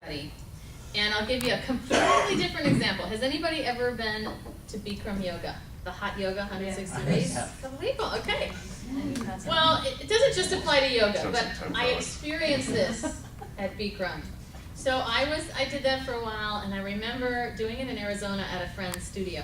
And I'll give you a completely different example. Has anybody ever been to Bikram yoga? The hot yoga, 160 degrees? Couple people, okay. Well, it doesn't just apply to yoga, but I experienced this at Bikram. So I did that for a while, and I remember doing it in Arizona at a friend's studio.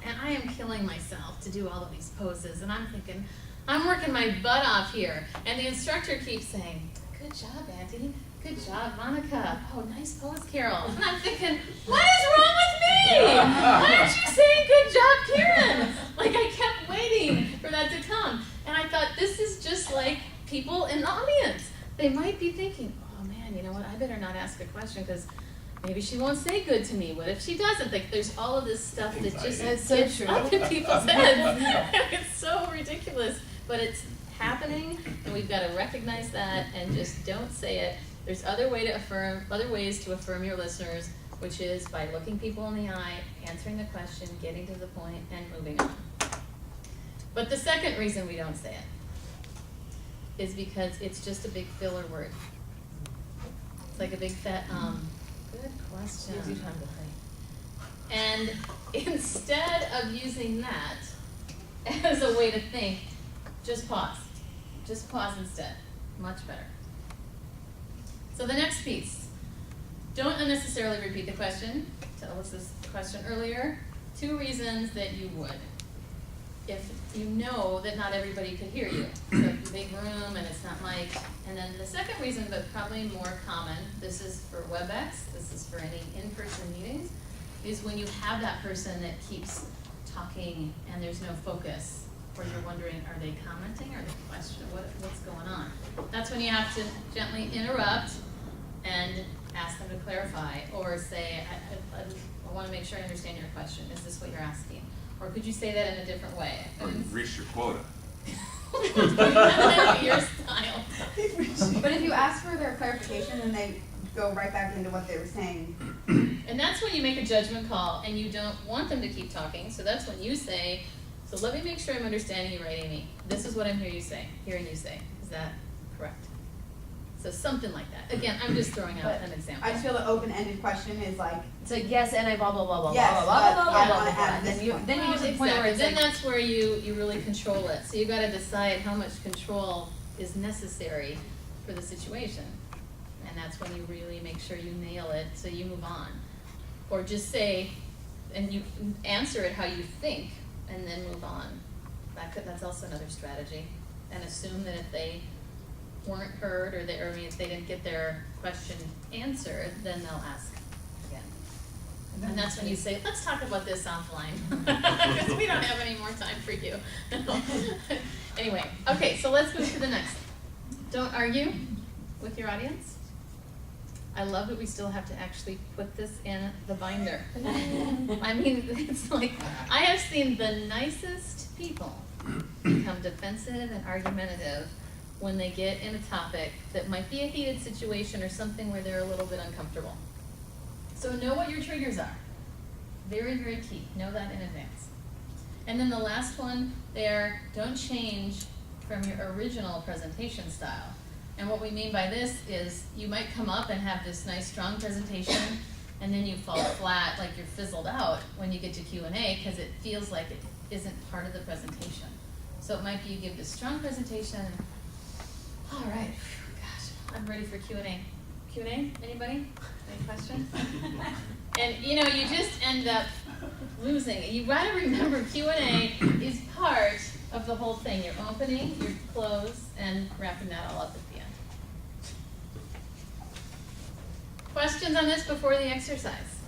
And I am killing myself to do all of these poses, and I'm thinking, I'm working my butt off here. And the instructor keeps saying, good job, Auntie. Good job, Monica. Oh, nice pose, Carol. And I'm thinking, what is wrong with me? Why aren't you saying good job, Karen? Like, I kept waiting for that to come. And I thought, this is just like people in the audience. They might be thinking, oh man, you know what, I better not ask a question because maybe she won't say good to me. What if she doesn't? Like, there's all of this stuff that just gets up in people's heads. It's so ridiculous, but it's happening, and we've got to recognize that and just don't say it. There's other ways to affirm your listeners, which is by looking people in the eye, answering the question, getting to the point, and moving on. But the second reason we don't say it is because it's just a big filler word. It's like a big fat, good question. Gives you time to think. And instead of using that as a way to think, just pause. Just pause instead. Much better. So the next piece. Don't unnecessarily repeat the question. Tell us this question earlier. 2 reasons that you would. If you know that not everybody could hear you. So it's a big room and it's not mic'd. And then the second reason, but probably more common, this is for WebEx, this is for any in-person meetings, is when you have that person that keeps talking and there's no focus, or you're wondering, are they commenting, are they questioning, what's going on? That's when you have to gently interrupt and ask them to clarify, or say, I want to make sure I understand your question. Is this what you're asking? Or could you say that in a different way? Or you've reached your quota. Your style. But if you ask for their clarification and they go right back into what they were saying. And that's when you make a judgment call and you don't want them to keep talking. So that's when you say, so let me make sure I'm understanding you right, Amy. This is what I'm hearing you say. Is that correct? So something like that. Again, I'm just throwing out an example. I just feel the open-ended question is like, It's like yes, and I blah blah blah blah Yes, blah blah blah but blah I blah wanna blah. add this Then you point. get to the point where it's Then like, that's where you really control it. So you got to decide how much control is necessary for the situation. And that's when you really make sure you nail it so you move on. Or just say, and you answer it how you think, and then move on. That's also another strategy. And assume that if they weren't heard, or if they didn't get their question answered, then they'll ask again. And that's when you say, let's talk about this offline, because we don't have any more time for you. Anyway, okay, so let's move to the next. Don't argue with your audience. I love that we still have to actually put this in the binder. I mean, it's like, I have seen the nicest people become defensive and argumentative when they get in a topic that might be a heated situation or something where they're a little bit uncomfortable. So know what your triggers are. Very, very key. Know that in advance. And then the last one there, don't change from your original presentation style. And what we mean by this is you might come up and have this nice, strong presentation, and then you fall flat, like you're fizzled out when you get to Q&A because it feels like it isn't part of the presentation. So it might be you give this strong presentation, all right, gosh, I'm ready for Q&A. Q&A, anybody? Any questions? And you just end up losing. You gotta remember Q&A is part of the whole thing. Your opening, your close, and wrapping that all up at the end. Questions on this before the exercise?